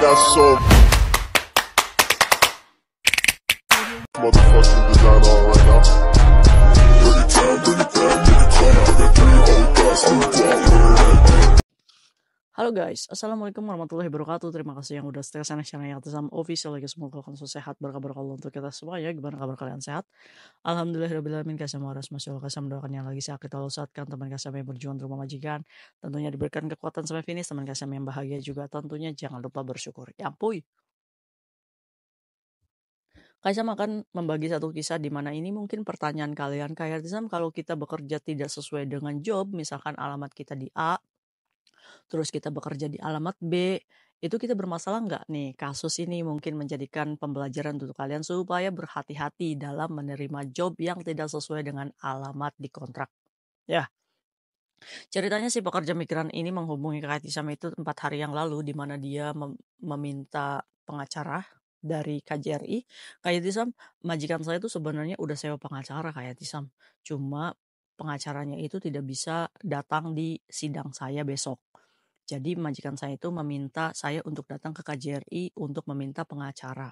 got some motherfucking design on right now. Bring it down, nigga, come. I got 3 old thoughts, new guap. Halo guys, Assalamualaikum warahmatullahi wabarakatuh. Terima kasih yang udah setia sana channel yang Atisam Official lagi. Semoga kalian sehat, berkabar kalau untuk kita semuanya. Gimana kabar kalian, sehat? Alhamdulillahirrahmanirrahim. Kasih waras masya Allah, kasih mendoakan yang lagi sakit Allah saatkan teman kasih yang berjuang di rumah majikan. Tentunya diberikan kekuatan sampai finish. Teman kasih yang bahagia juga tentunya jangan lupa bersyukur. Ya ampun. Kaisam akan membagi satu kisah di mana ini mungkin pertanyaan kalian. Kayak Atisam, kalau kita bekerja tidak sesuai dengan job, misalkan alamat kita di A, terus kita bekerja di alamat B, itu kita bermasalah nggak nih? Kasus ini mungkin menjadikan pembelajaran untuk kalian supaya berhati-hati dalam menerima job yang tidak sesuai dengan alamat di kontrak. Ya, ceritanya si pekerja migran ini menghubungi Kak Tisam itu 4 hari yang lalu di mana dia meminta pengacara dari KJRI. Kak Tisam, majikan saya itu sebenarnya udah sewa pengacara Kak Tisam. Cuma pengacaranya itu tidak bisa datang di sidang saya besok. Jadi majikan saya itu meminta saya untuk datang ke KJRI untuk meminta pengacara.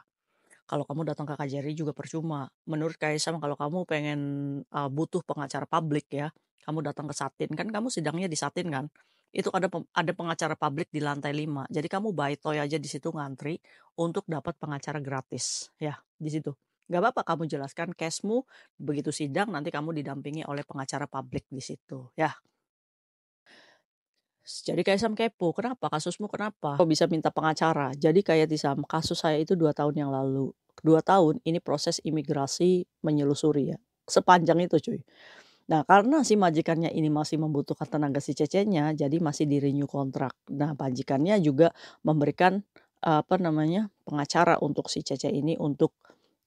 Kalau kamu datang ke KJRI juga percuma. Menurut Kaisam, kalau kamu pengen butuh pengacara publik ya, kamu datang ke Satin, kan kamu sidangnya di Satin kan? Itu ada pengacara publik di lantai 5. Jadi kamu toy aja di situ ngantri untuk dapat pengacara gratis ya di situ. Gak apa-apa kamu jelaskan case-mu, begitu sidang nanti kamu didampingi oleh pengacara publik di situ ya. Jadi Kaisam kepo, kenapa? Kasusmu kenapa? Kok bisa minta pengacara? Jadi kayak Tisam, kasus saya itu 2 tahun yang lalu. 2 tahun ini proses imigrasi menyelusuri ya. Sepanjang itu cuy. Nah karena si majikannya ini masih membutuhkan tenaga si cecenya, jadi masih di-renew kontrak. Nah majikannya juga memberikan pengacara untuk si cece ini untuk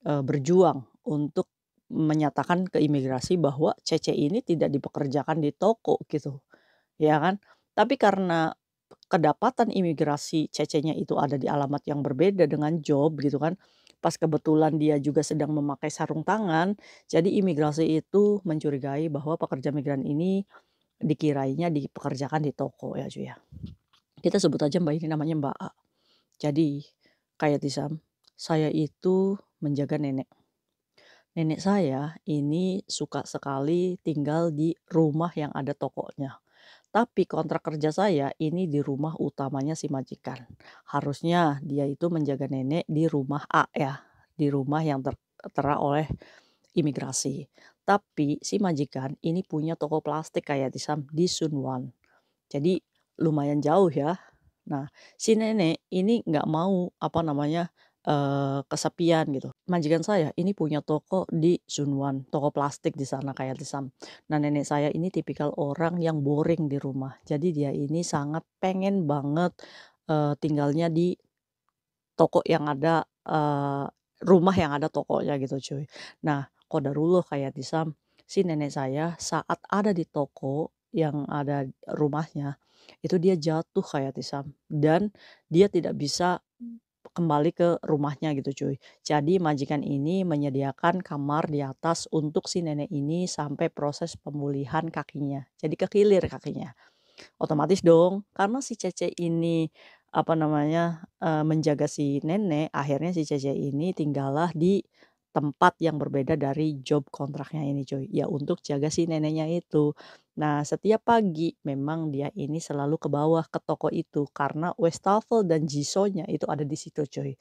berjuang untuk menyatakan ke imigrasi bahwa cece ini tidak dipekerjakan di toko gitu. Ya kan? Tapi karena kedapatan imigrasi cecenya itu ada di alamat yang berbeda dengan job gitu kan. Pas kebetulan dia juga sedang memakai sarung tangan, jadi imigrasi itu mencurigai bahwa pekerja migran ini dikirainya dipekerjakan di toko ya cuy ya. Kita sebut aja Mbak ini namanya Mbak A. Jadi kayak Tisam, saya itu menjaga nenek. Nenek saya ini suka sekali tinggal di rumah yang ada tokonya. Tapi kontrak kerja saya ini di rumah utamanya si majikan. Harusnya dia itu menjaga nenek di rumah A ya, di rumah yang tertera oleh imigrasi. Tapi si majikan ini punya toko plastik kayak di Sunwon. Jadi lumayan jauh ya. Nah, si nenek ini nggak mau kesepian gitu. Majikan saya ini punya toko di Sunwon, toko plastik di sana kayak Tisam. Nah, nenek saya ini tipikal orang yang boring di rumah. Jadi dia ini sangat pengen banget tinggalnya di toko yang ada rumah yang ada tokonya gitu cuy. Nah, qadarullah kayak Tisam, si nenek saya saat ada di toko yang ada rumahnya, itu dia jatuh kayak Tisam dan dia tidak bisa kembali ke rumahnya gitu cuy. Jadi majikan ini menyediakan kamar di atas untuk si nenek ini sampai proses pemulihan kakinya. Jadi kekilir kakinya. Otomatis dong, karena si Cece ini menjaga si nenek, akhirnya si Cece ini tinggallah di tempat yang berbeda dari job kontraknya ini cuy. Ya untuk jaga si neneknya itu. Nah setiap pagi memang dia ini selalu ke bawah ke toko itu karena wastafel dan jisonya itu ada di situ cuy.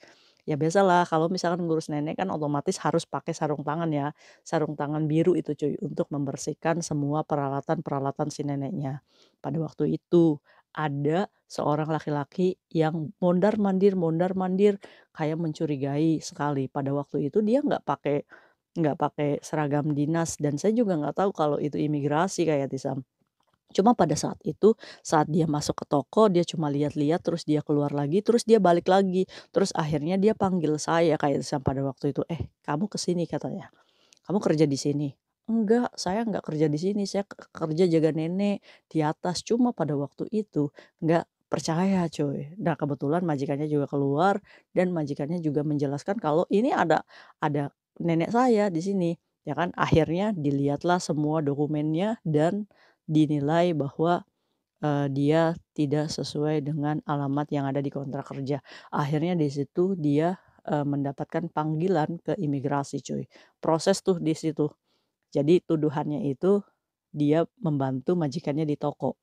Ya biasalah kalau misalkan ngurus nenek kan otomatis harus pakai sarung tangan ya. Sarung tangan biru itu cuy untuk membersihkan semua peralatan-peralatan si neneknya. Pada waktu itu ada seorang laki-laki yang mondar-mandir kayak mencurigai sekali. Pada waktu itu dia nggak pakai seragam dinas dan saya juga nggak tahu kalau itu imigrasi kayak Tisam. Cuma pada saat itu, saat dia masuk ke toko, dia cuma lihat-lihat, terus dia keluar lagi, terus dia balik lagi. Terus akhirnya dia panggil saya kayak Tisam pada waktu itu, kamu kesini katanya. Kamu kerja di sini? Enggak, saya enggak kerja di sini, saya kerja jaga nenek di atas. Cuma pada waktu itu enggak percaya cuy. Nah kebetulan majikannya juga keluar dan majikannya juga menjelaskan kalau ini ada nenek saya di sini. Ya kan akhirnya dilihatlah semua dokumennya dan dinilai bahwa dia tidak sesuai dengan alamat yang ada di kontrak kerja. Akhirnya di situ dia, mendapatkan panggilan ke imigrasi cuy. Proses tuh di situ. Jadi tuduhannya itu dia membantu majikannya di toko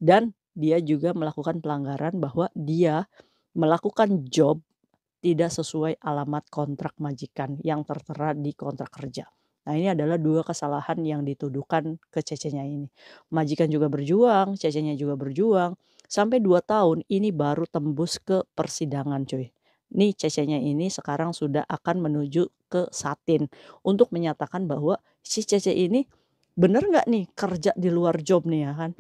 dan dia juga melakukan pelanggaran bahwa dia melakukan job tidak sesuai alamat kontrak majikan yang tertera di kontrak kerja. Nah, ini adalah 2 kesalahan yang dituduhkan ke Cece-nya ini. Majikan juga berjuang, Cece-nya juga berjuang, sampai 2 tahun ini baru tembus ke persidangan cuy. Nih Cece-nya ini sekarang sudah akan menuju ke Satin untuk menyatakan bahwa si Cece ini bener nggak nih kerja di luar job nih ya kan.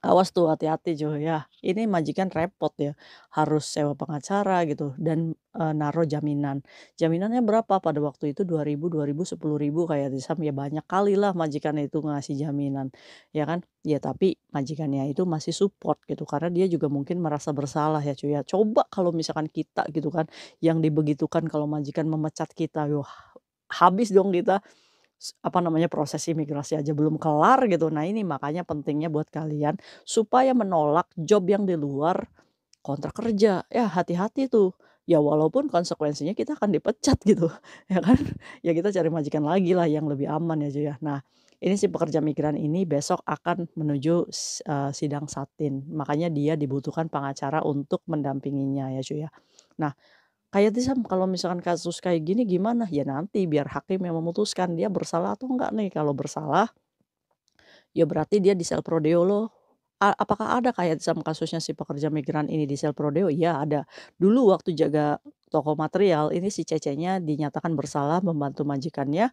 Awas tuh hati-hati cuy ya, ini majikan repot ya, harus sewa pengacara gitu dan, naruh jaminan. Jaminannya berapa pada waktu itu 2.000, 2.000, 10.000 kayak Tisam, ya banyak kali lah majikan itu ngasih jaminan, ya kan. Ya tapi majikannya itu masih support gitu karena dia juga mungkin merasa bersalah ya cuy ya. Coba kalau misalkan kita gitu kan, yang dibegitukan kalau majikan memecat kita, wah habis dong kita. Apa namanya, proses imigrasi aja belum kelar gitu. Nah ini makanya pentingnya buat kalian supaya menolak job yang di luar kontrak kerja. Ya hati-hati tuh. Ya walaupun konsekuensinya kita akan dipecat gitu, ya kan. Ya kita cari majikan lagi lah yang lebih aman ya cuy ya. Nah, ini si pekerja migran ini besok akan menuju sidang Satin. Makanya dia dibutuhkan pengacara untuk mendampinginya ya cuy ya. Nah, kayak Tisam kalau misalkan kasus kayak gini gimana? Ya nanti biar hakim yang memutuskan dia bersalah atau enggak nih. Kalau bersalah, ya berarti dia di-sel prodeo loh. Apakah ada kayak Tisam kasusnya si pekerja migran ini di-sel prodeo? Iya ada. Dulu waktu jaga toko material ini si Cece-nya dinyatakan bersalah membantu majikannya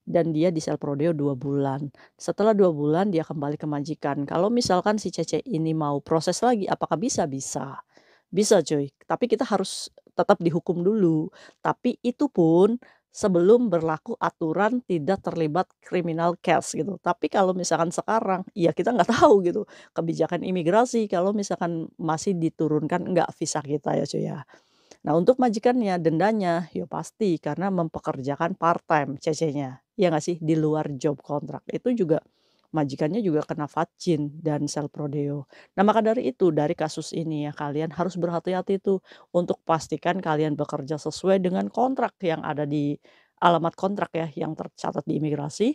dan dia di-sel prodeo 2 bulan. Setelah 2 bulan dia kembali ke majikan. Kalau misalkan si Cece ini mau proses lagi apakah bisa? Bisa. Bisa cuy, tapi kita harus tetap dihukum dulu. Tapi itu pun sebelum berlaku aturan tidak terlibat criminal case gitu. Tapi kalau misalkan sekarang, ya kita nggak tahu gitu kebijakan imigrasi kalau misalkan masih diturunkan enggak visa kita ya cuy ya. Nah untuk majikannya dendanya, ya pasti karena mempekerjakan part-time CC-nya, ya nggak sih? Di luar job kontrak. Itu juga majikannya juga kena vatsin dan sel prodeo. Nah maka dari itu, dari kasus ini ya kalian harus berhati-hati tuh untuk pastikan kalian bekerja sesuai dengan kontrak yang ada di alamat kontrak ya yang tercatat di imigrasi.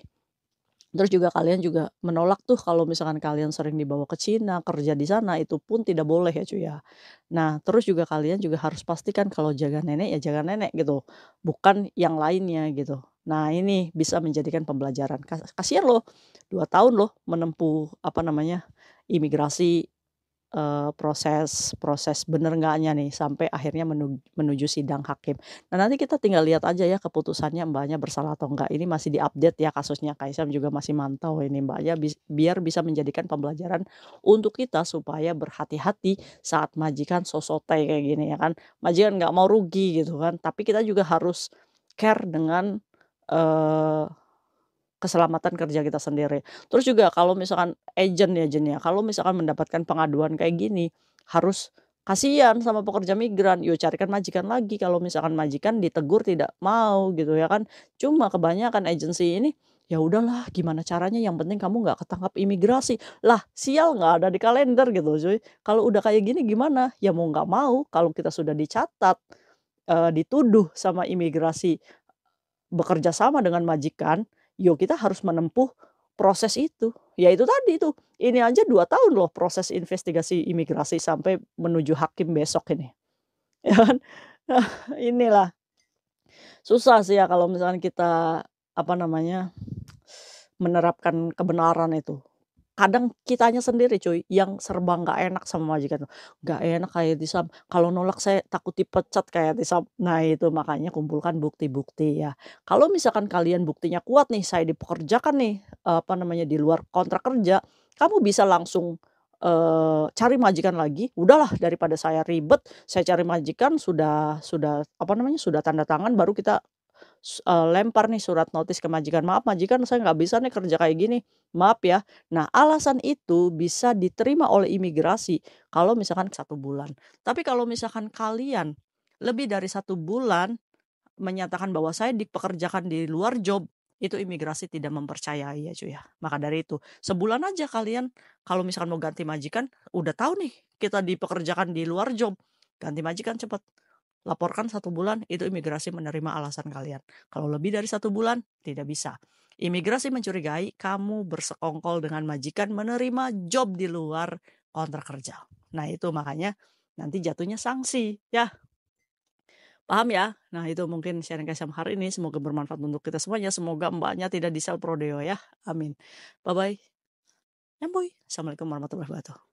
Terus juga kalian juga menolak tuh kalau misalkan kalian sering dibawa ke Cina, kerja di sana, itu pun tidak boleh ya cuy ya. Nah terus juga kalian juga harus pastikan kalau jaga nenek ya jaga nenek gitu, bukan yang lainnya gitu. Nah ini bisa menjadikan pembelajaran, kasihan loh 2 tahun loh menempuh apa namanya, imigrasi. Proses proses bener enggaknya nih sampai akhirnya menuju sidang hakim. Nah nanti kita tinggal lihat aja ya keputusannya Mbaknya bersalah atau enggak, ini masih di-update ya kasusnya, Kaisam juga masih mantau ini Mbaknya biar bisa menjadikan pembelajaran untuk kita supaya berhati-hati saat majikan sosotai kayak gini ya kan. Majikan nggak mau rugi gitu kan, tapi kita juga harus care dengan, eee keselamatan kerja kita sendiri. Terus juga kalau misalkan agent ya, Jen, ya, kalau misalkan mendapatkan pengaduan kayak gini, harus kasihan sama pekerja migran, yo carikan majikan lagi kalau misalkan majikan ditegur tidak mau gitu ya kan. Cuma kebanyakan agensi ini, ya udahlah gimana caranya yang penting kamu nggak ketangkap imigrasi. Lah sial nggak ada di kalender gitu cuy. Kalau udah kayak gini gimana? Ya mau nggak mau kalau kita sudah dicatat, dituduh sama imigrasi bekerja sama dengan majikan, yo kita harus menempuh proses itu. Ya itu tadi tuh, ini aja 2 tahun loh proses investigasi imigrasi sampai menuju hakim besok ini, ya kan. Nah, inilah susah sih ya kalau misalkan kita, apa namanya, menerapkan kebenaran itu. Kadang kitanya sendiri cuy, yang serba nggak enak sama majikan tuh. Nggak enak kayak Tisam, kalau nolak saya takut dipecat kayak Tisam. Nah itu makanya kumpulkan bukti-bukti ya. Kalau misalkan kalian buktinya kuat nih, saya dipekerjakan nih, apa namanya, di luar kontrak kerja, kamu bisa langsung, cari majikan lagi. Udahlah daripada saya ribet, saya cari majikan sudah apa namanya, sudah tanda tangan baru kita lempar nih surat notis ke majikan, "Maaf majikan saya nggak bisa nih kerja kayak gini, maaf ya." Nah alasan itu bisa diterima oleh imigrasi kalau misalkan 1 bulan. Tapi kalau misalkan kalian lebih dari 1 bulan menyatakan bahwa saya dipekerjakan di luar job, itu imigrasi tidak mempercayai ya cuy ya. Maka dari itu, sebulan aja kalian kalau misalkan mau ganti majikan, udah tahu nih kita dipekerjakan di luar job, ganti majikan cepet. Laporkan 1 bulan, itu imigrasi menerima alasan kalian. Kalau lebih dari 1 bulan, tidak bisa. Imigrasi mencurigai kamu bersekongkol dengan majikan menerima job di luar kontrak kerja. Nah itu makanya nanti jatuhnya sanksi ya. Paham ya? Nah itu mungkin sharing Kaisam hari ini, semoga bermanfaat untuk kita semuanya. Semoga Mbaknya tidak di sel prodeo ya. Amin. Bye-bye. Nyamboy. Assalamualaikum warahmatullahi wabarakatuh.